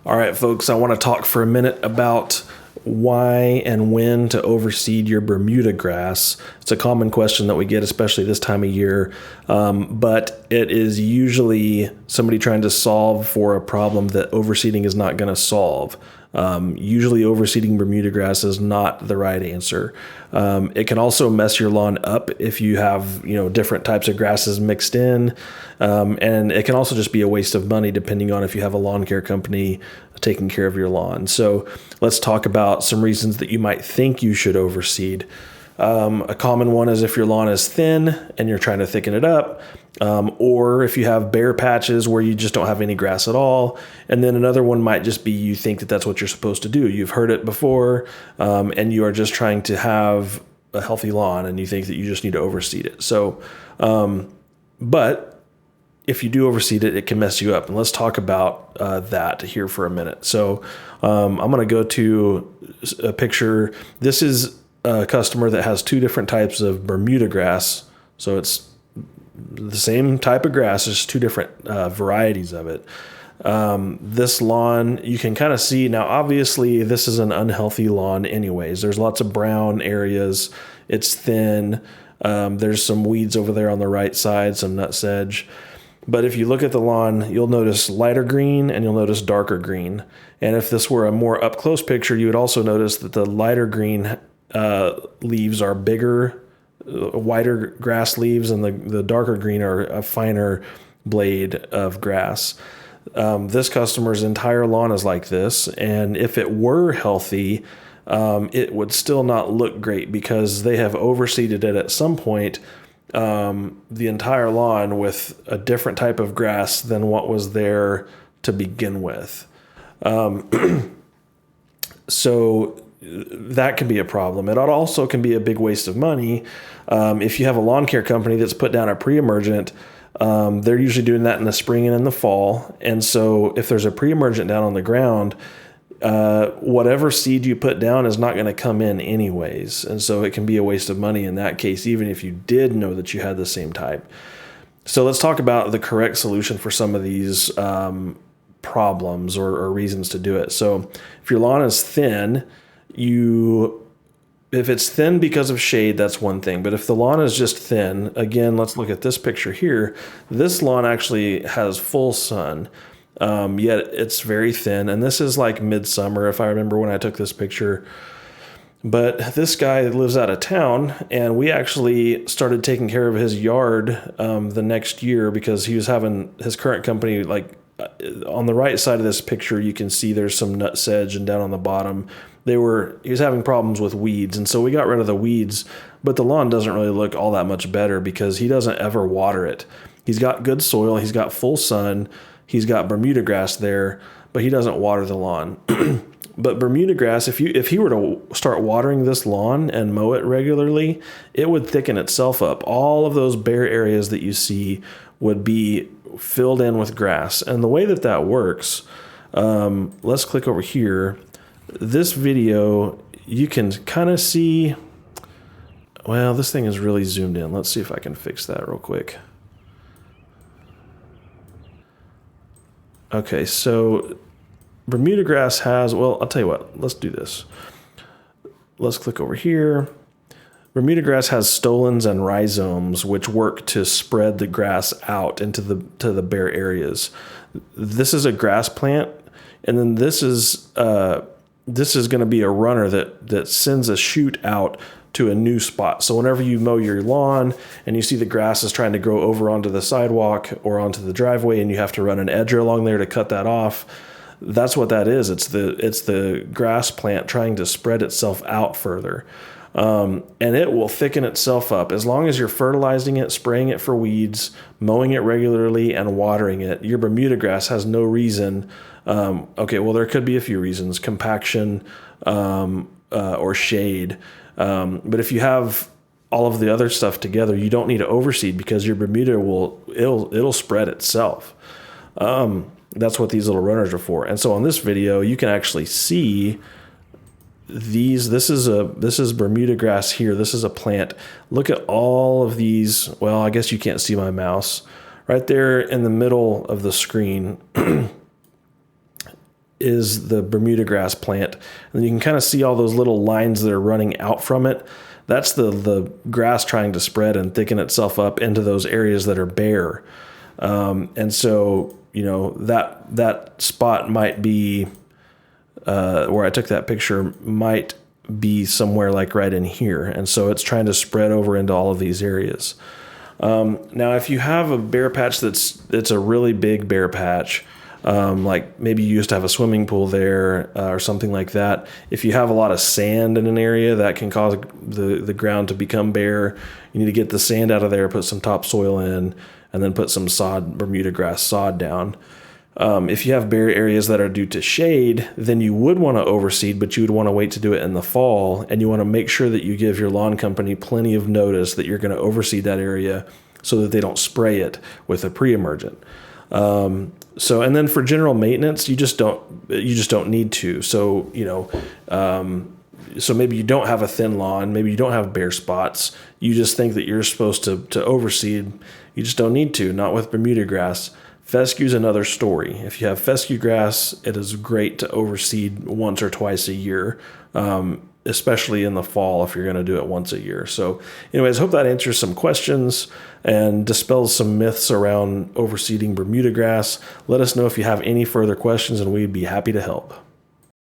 All right, folks, I want to talk for a minute about why and when to overseed your Bermuda grass. It's a common question that we get, especially this time of year, but it is usually somebody trying to solve for a problem that overseeding is not going to solve. Usually overseeding Bermuda grass is not the right answer. It can also mess your lawn up if you have, different types of grasses mixed in. And it can also just be a waste of money depending on if you have a lawn care company taking care of your lawn. So let's talk about some reasons that you might think you should overseed. A common one is if your lawn is thin and you're trying to thicken it up, or if you have bare patches where you just don't have any grass at all. And then another one might just be you think that that's what you're supposed to do. You've heard it before, and you are just trying to have a healthy lawn and you think that you just need to overseed it. So, but if you do overseed it, it can mess you up. And let's talk about that here for a minute. So I'm going to go to a picture. This is a customer that has two different types of Bermuda grass. So it's the same type of grass, just two different varieties of it. This lawn, you can kind of see now, obviously this is an unhealthy lawn anyways. There's lots of brown areas. It's thin. There's some weeds over there on the right side, some nutsedge. But if you look at the lawn, you'll notice lighter green and you'll notice darker green. And if this were a more up close picture, you would also notice that the lighter green leaves are bigger, wider grass leaves, and the darker green are a finer blade of grass. This customer's entire lawn is like this, and if it were healthy, it would still not look great because they have overseeded it at some point, the entire lawn with a different type of grass than what was there to begin with. So that can be a problem. It also can be a big waste of money. If you have a lawn care company that's put down a pre-emergent, they're usually doing that in the spring and in the fall. And so if there's a pre-emergent down on the ground, whatever seed you put down is not going to come in anyways. And so it can be a waste of money in that case, even if you did know that you had the same type. So let's talk about the correct solution for some of these problems or reasons to do it. So if your lawn is thin, if it's thin because of shade, that's one thing. But if the lawn is just thin, again, let's look at this picture here. This lawn actually has full sun, yet it's very thin. And this is like midsummer, if I remember when I took this picture. But this guy lives out of town, and we actually started taking care of his yard the next year because he was having his current company, on the right side of this picture, you can see there's some nutsedge, and down on the bottom, he was having problems with weeds. And so we got rid of the weeds, but the lawn doesn't really look all that much better because he doesn't ever water it. He's got good soil. He's got full sun. He's got Bermuda grass there, but he doesn't water the lawn. But Bermuda grass, if he were to start watering this lawn and mow it regularly, it would thicken itself up. All of those bare areas that you see would be filled in with grass. And the way that works, let's click over here. This video, you can kind of see, well, this thing is really zoomed in. Let's see if I can fix that real quick. Okay, so Bermuda grass has, well, I'll tell you what, let's do this. Let's click over here. Bermuda grass has stolons and rhizomes, which work to spread the grass out into the bare areas. This is a grass plant, and then this is going to be a runner that sends a shoot out to a new spot. So whenever you mow your lawn and you see the grass is trying to grow over onto the sidewalk or onto the driveway, and you have to run an edger along there to cut that off, that's what that is. It's the grass plant trying to spread itself out further. And it will thicken itself up. As long as you're fertilizing it, spraying it for weeds, mowing it regularly, and watering it, your Bermuda grass has no reason. There could be a few reasons: compaction or shade. But if you have all of the other stuff together, you don't need to overseed because your Bermuda it'll spread itself. That's what these little runners are for. And so on this video, you can actually see these. This is Bermuda grass here. This is a plant. Look at all of these. Well, I guess you can't see my mouse. Right there in the middle of the screen is the Bermuda grass plant. And you can kind of see all those little lines that are running out from it. That's the grass trying to spread and thicken itself up into those areas that are bare. And so, that spot might be, where I took that picture might be somewhere like right in here. And so it's trying to spread over into all of these areas. Now, if you have a bare patch that's a really big bare patch, like maybe you used to have a swimming pool there or something like that. If you have a lot of sand in an area, that can cause the ground to become bare. You need to get the sand out of there, put some topsoil in, and then put some Bermuda grass sod down. If you have bare areas that are due to shade, then you would want to overseed, but you would want to wait to do it in the fall, and you want to make sure that you give your lawn company plenty of notice that you're going to overseed that area so that they don't spray it with a pre-emergent. And then for general maintenance, you just don't need to. So, so maybe you don't have a thin lawn, maybe you don't have bare spots. You just think that you're supposed to overseed. You just don't need to, not with Bermuda grass. Fescue is another story. If you have fescue grass, it is great to overseed once or twice a year, especially in the fall if you're going to do it once a year. So anyways, hope that answers some questions and dispels some myths around overseeding Bermuda grass. Let us know if you have any further questions, and we'd be happy to help.